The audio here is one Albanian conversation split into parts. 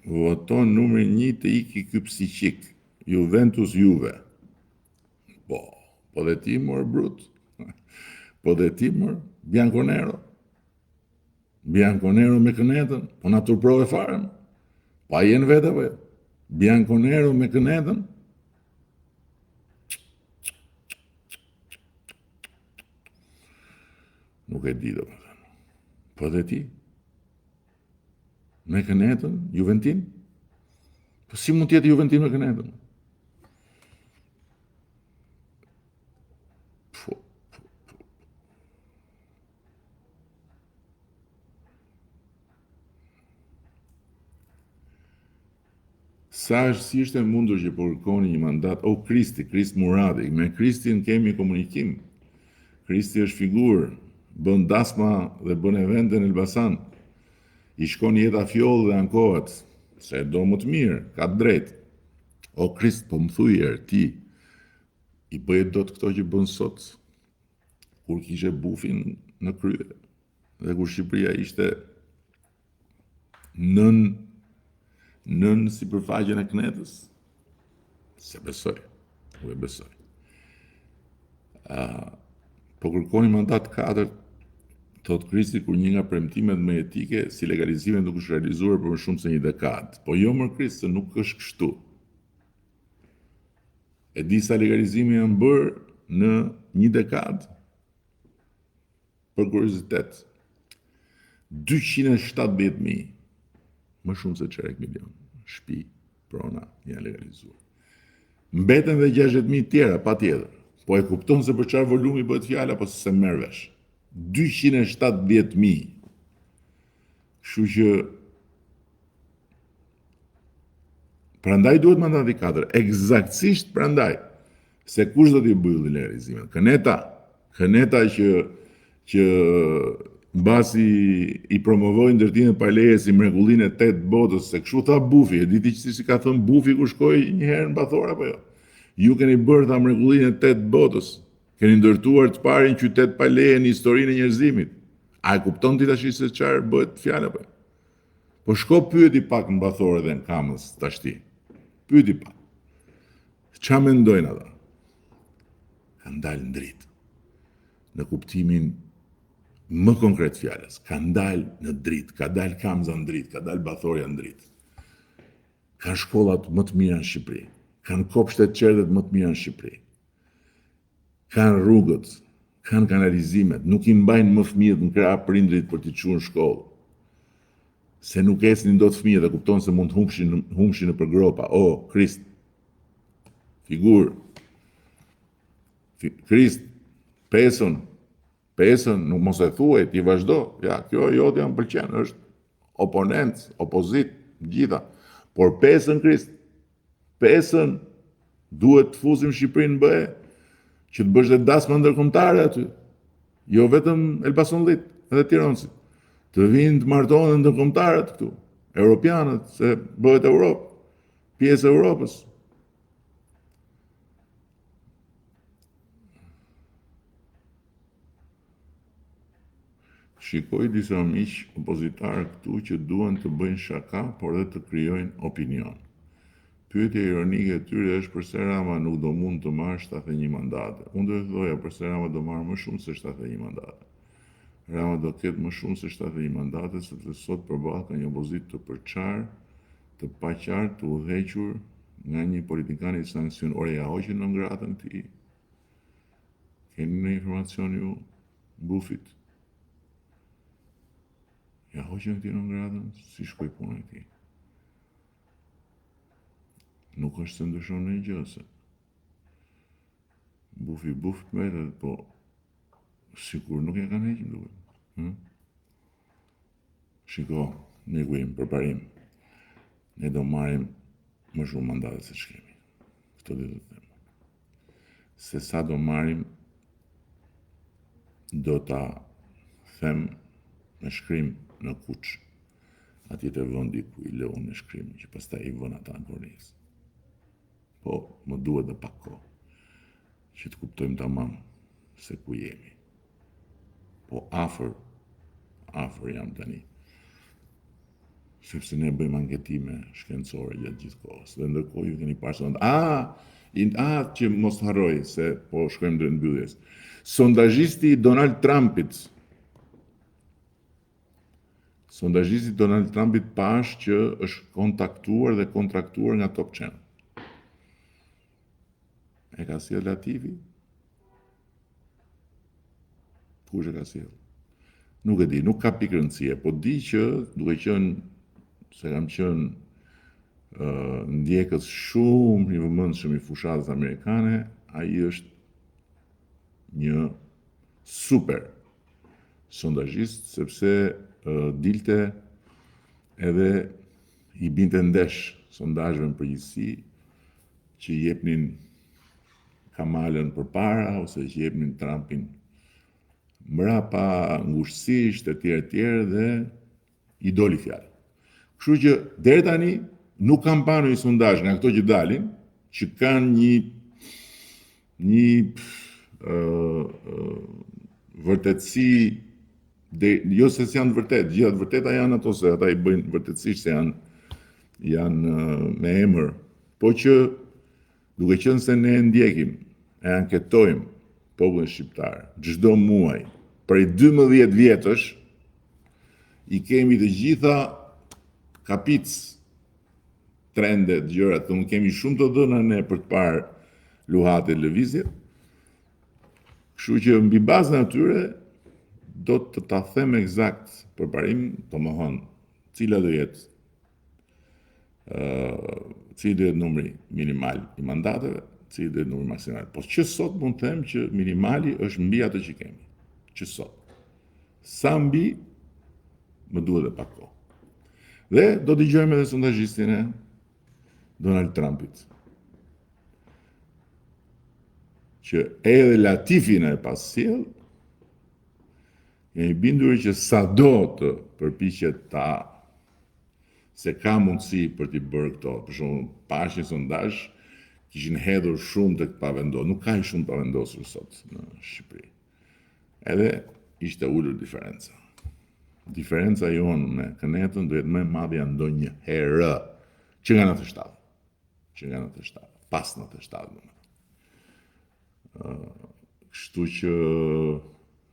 voton numri 1 të iki ky psiqik, Juventus Juve. Po dhe ti mor brut. Po dhe ti mor Bianconero. Bianconero me kënetën, po na turprove fare. Pa jenë vetë apo jo? Bianconero me kënetën. Nuk e di domethënë. Po dhe ti? Me kënetën, Juventin? Po si mund t'jetë Juventin me kënetën? Sa si është e mundur që po kërkoni një mandat, Krist Muradi, me Kristin kemi komunikim. Kristi është figurë, bën dasma dhe bën evente në Elbasan. I shkon jeta fjollë dhe ankohet, se do më të mirë, ka drejt. Krist, po më thuj ti, i bëhet do të këto që bën sot, kur kishe bufin në krye, dhe kur Shqipëria ishte nën sipërfaqen e knetës. Se besoj, nuk e besoj. Po kërkoni mandat 4, thot Kristi, kur një nga premtimet më etike si legalizimin nuk është realizuar për më shumë se një dekadë. Po jo më Krist, se nuk është kështu. E di sa legalizimi janë bërë në një dekadë? Për kuriozitet, 270.000, më shumë se qerek milion, shtëpi, prona, janë legalizuar. Mbeten dhe 60.000 tjera, pa tjetër. Po e kupton se për çfarë volumi bëhet fjala, po se merr vesh. 270.000. Kështu që prandaj duhet mandati 4, eksaktësisht prandaj. Se kush do t'i bëjë legalizimin? Këneta që mbasi i promovoi ndërtimin e palejës si mrekullinë e 8 botës, se kështu tha Bufi, e diti që si ka thënë Bufi kur shkoi një herë në Bathor apo jo? Ju keni bërë tha mrekullinë e 8 botës, keni ndërtuar të parin qytet paleje në historinë e njerëzimit. A e kupton ti tash se çfarë bëhet fjala apo? Po shko pyeti pak në Bathor dhe në Kamës tashti. Pyeti pak. Ç'a mendojnë ata? Kanë dalë në dritë. Në kuptimin më konkret fjalës, kanë dalë në dritë, ka dalë Kamza në dritë, ka dalë Bathorja në dritë. Kanë shkollat më të mira në Shqipëri, kanë kopshtet qerdhet më të mira në Shqipëri, kanë rrugët, kanë kanalizimet, nuk i mbajnë më fëmijët në krah prindrit për t'i çuar në shkollë. Se nuk ecnin dot fëmijët dhe kupton se mund të humshin në përgropa. Krist, figurë, Krist, pesën, nuk mos e thuaj, ti vazhdo. Ja, kjo jote jam pëlqen, është oponent, opozit, gjitha. Por pesën, Krist, pesën duhet të fusim Shqipërinë në BE, që të bësh dhe dasma ndërkombëtare aty. Jo vetëm Elbasanllit, edhe Tiranësit. Të vinë të martohen ndërkombëtarët këtu, europianët, se bëhet Europë, pjesë e Europës. Shikoj disa miq opozitarë këtu që duan të bëjnë shaka, por dhe të krijojnë opinion. Pyetja ironike e tyre është pse Rama nuk do mund të marrë 71 mandate. Unë do të thoja pse Rama do marrë më shumë se 71 mandate. Rama do ketë më shumë se 71 mandate, sepse sot përballë ka një opozitë të përçarë, të paqartë, të udhëhequr nga një politikan i sankcionuar. Ja hoqën në ngratën ti. Keni në informacion ju Bufit? Ja hoqën këti në ngratën, si shkoj puna këti. Nuk është se ndryshon në gjë, se Bufi mbetet, po sikur nuk e kanë heqën duke. Shiko, miku im, përparim, ne do marrim më shumë mandate se ç'kemi. Këtë do të them. Se sa do marrim, do ta them në shkrim në Kuç, atje të vendi ku i lëu në shkrim, që pastaj i vën ata në kornizë. Po, më duhet dhe pak kohë, që të kuptojmë tamam se ku jemi. Po afër jam tani. sepse ne bëjmë anketime shkencore gjatë gjithë kohës. Dhe ndërkohë ju keni parë që mos harroj se po shkojmë drejt mbylljes. Sondazhisti Donald Trumpit pash që është kontaktuar dhe kontraktuar nga Top Channel. E ka sjell Latifi? Kush e ka sjell? Nuk e di, nuk ka pikë rëndësie, po di që duke qenë se kam qenë ndjekës shumë i vëmendshëm i fushatës amerikane, ai është një super sondazhist, sepse dilte edhe i binte ndesh sondazheve në përgjithësi që jepnin Kamalën përpara ose që jepnin Trumpin mbrapa, ngushtësisht e tjerë dhe i doli fjalë. Kështu që deri tani nuk kam parë një sondazh nga këto që dalin që kanë një vërtetësi, jo se janë të vërtetë, gjitha të vërteta janë ato se ata i bëjnë vërtetësisht se janë me emër, po që duke qenë se ne ndjekim e anketojmë popullin shqiptar çdo muaj prej 12 vjetësh, i kemi të gjitha kapic, trendet, gjërat, të kemi shumë të dhëna ne për të parë luhat e lëvizjet. Kështu që mbi bazën e atyre do të ta them eksakt përparim, domethënë, cili do jetë numri minimal i mandateve, cili do jetë numri maksimal. Po që sot mund të them që minimali është mbi atë që kemi. Që sot. Sa mbi, më duhet dhe pak kohë. Dhe do t'i dëgjojmë edhe sondazhistin e Donald Trumpit, që edhe Latifin e pas sjell, jemi bindur që sado të përpiqet se ka mundësi për t'i bërë këto. Për shembull, pash një sondazh kishin hedhur shumë tek pavendosur. Nuk ka shumë pavendosur sot në Shqipëri. Edhe ishte ulur diferenca. Diferenca jonë me Kënetën do jetë më e madhe ndonjëherë që nga 97. Pas 97. Kështu që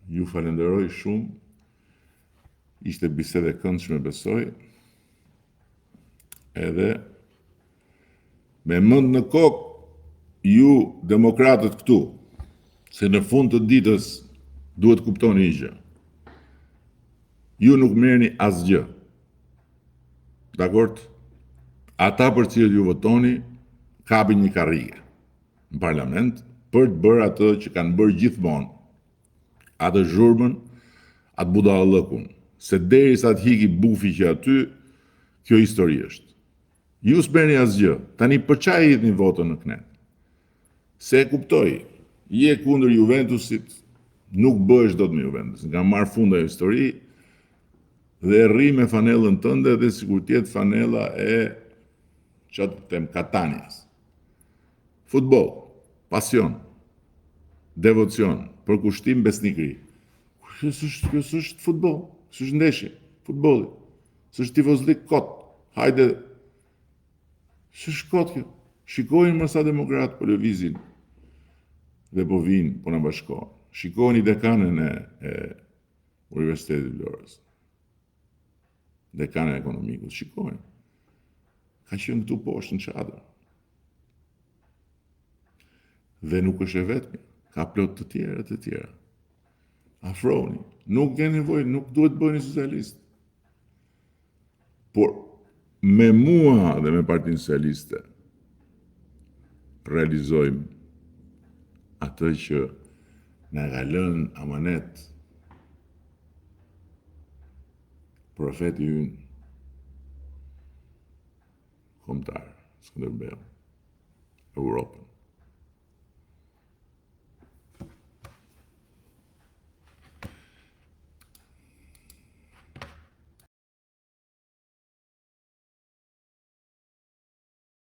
ju falenderoj shumë. Ishte bisedë e këndshme, besoj. Edhe me mend në kokë ju demokratët këtu, se në fund të ditës duhet kuptoni një gjë. Ju nuk merrni asgjë. Dakord? Ata për cilët ju votoni kapin një karrige në parlament për të bërë atë që kanë bërë gjithmonë. Atë zhurmën, atë budallëkun. Se derisa të hiki bufi që aty, kjo histori është. Ju s'merrni asgjë. Tani për çfarë i jepni votën në Knet? Se e kuptoj, je kundër Juventusit, nuk bëhesh dot me Juventus. Nga marr fund ajo histori dhe rri me fanellën tënde dhe sikur të jetë fanella e Katanias. Futboll, pasion, devocion, përkushtim, besnikëri. Kjo s'është futboll, s'është ndeshje, futbolli. S'është tifozlik kot. Hajde, s'është kot kjo. Shikojnë më sa demokratë po lëvizin dhe po vinë, po në bashkohen. Shikojnë i dekanën e Universitetit Vlorës. Dekanën e ekonomikut. Shikojnë. Ka qenë këtu poshtë në çadër. Dhe nuk është e vetmi. Ka plot të tjera. Afroni. Nuk ke nevojë, nuk duhet bëheni socialist. Por me mua dhe me Partinë Socialiste realizojmë atë që na ka lënë amanet profeti ynë kombëtar, Skënderbeu, Europën.